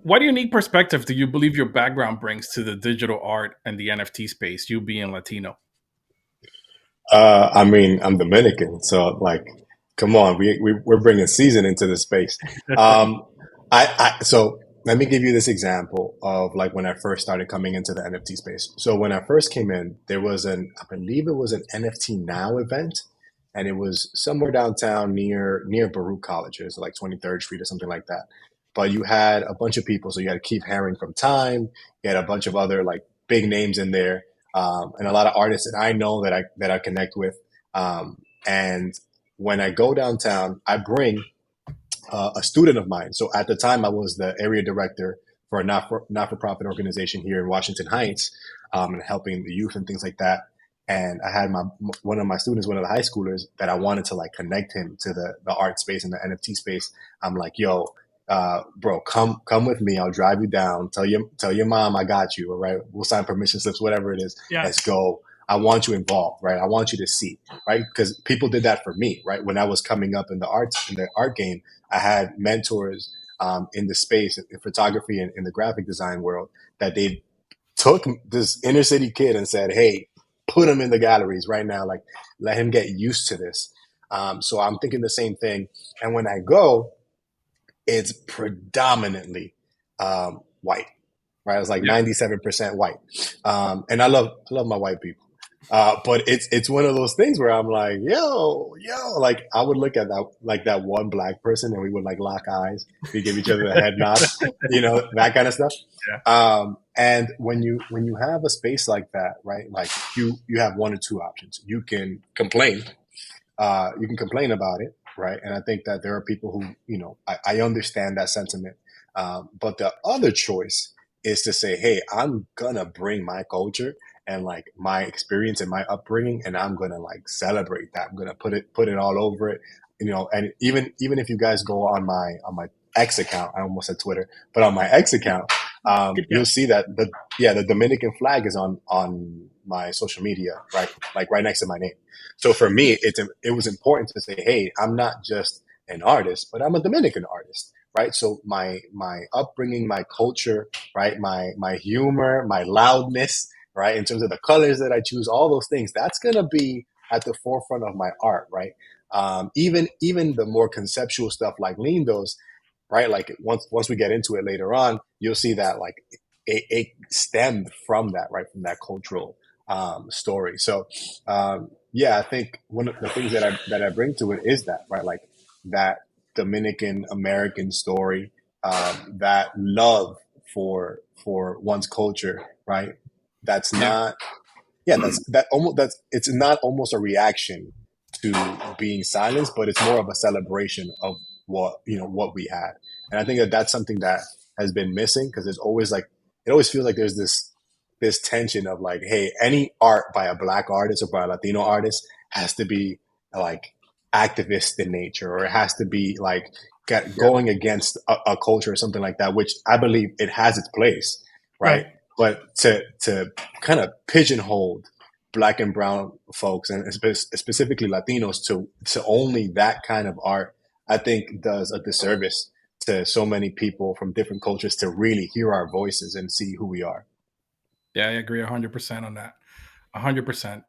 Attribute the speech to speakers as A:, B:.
A: what unique perspective do you believe your background brings to the digital art and the NFT space, you being Latino?
B: I mean, I'm Dominican, so like, come on, we're bringing season into the space. Um, so let me give you this example of like when I first started coming into the NFT space. So when I first came in, there was I believe it was an NFT Now event, and it was somewhere downtown near Baruch College. It was like 23rd Street or something like that. But you had a bunch of people, so you had Keith Haring from Time, you had a bunch of other like big names in there, and a lot of artists that I know that I connect with. And when I go downtown, I bring a student of mine. So at the time, I was the area director for a not-for-profit organization here in Washington Heights, and helping the youth and things like that. And I had one of my students, one of the high schoolers, that I wanted to like connect him to the art space and the NFT space. I'm like, yo, bro, come with me. I'll drive you down. Tell your mom I got you. All right, we'll sign permission slips, whatever it is.
A: Yeah.
B: Let's go. I want you involved, right? I want you to see, right? Because people did that for me, right? When I was coming up in the art game, I had mentors in the space, in photography and in the graphic design world, that they took this inner city kid and said, "Hey, put him in the galleries right now. Like, let him get used to this." So I'm thinking the same thing. And when I go, it's predominantly white, right? It's like
A: Yeah.
B: 97% white, and I love my white people. But it's one of those things where I'm like, yo, like I would look at that one black person and we would like lock eyes, we give each other a head nod, that kind of stuff.
A: Yeah.
B: And when you have a space like that, right? Like you have one or two options. You can complain about it, right? And I think that there are people who, I understand that sentiment. But the other choice is to say, hey, I'm gonna bring my culture and like my experience and my upbringing, and I'm gonna like celebrate that. I'm gonna put it all over it, And even if you guys go on my X account, I almost said Twitter, but on my X account,
A: Good
B: you'll
A: catch.
B: see that the Dominican flag is on my social media, right, like right next to my name. So for me, it was important to say, hey, I'm not just an artist, but I'm a Dominican artist, right? So my upbringing, my culture, right, my humor, my loudness, right, in terms of the colors that I choose, all those things, that's gonna be at the forefront of my art, right? Even the more conceptual stuff like Lindos, right? Like once we get into it later on, you'll see that like it stemmed from that, right, from that cultural story. So yeah, I think one of the things that I bring to it is that, right, like that Dominican American story, that love for one's culture, right? That's
A: Yeah.
B: not, yeah, that's it's not almost a reaction to being silenced, but it's more of a celebration of what we had. And I think that that's something that has been missing, because there's always like, it always feels like there's this tension of like, hey, any art by a black artist or by a Latino artist has to be like activist in nature, or it has to be like
A: Yeah.
B: going against a culture or something like that, which I believe it has its place, right?
A: Right.
B: But to kind of pigeonhole black and brown folks, and specifically Latinos, to only that kind of art, I think does a disservice to so many people from different cultures to really hear our voices and see who we are.
A: Yeah, I agree 100% on that. 100%.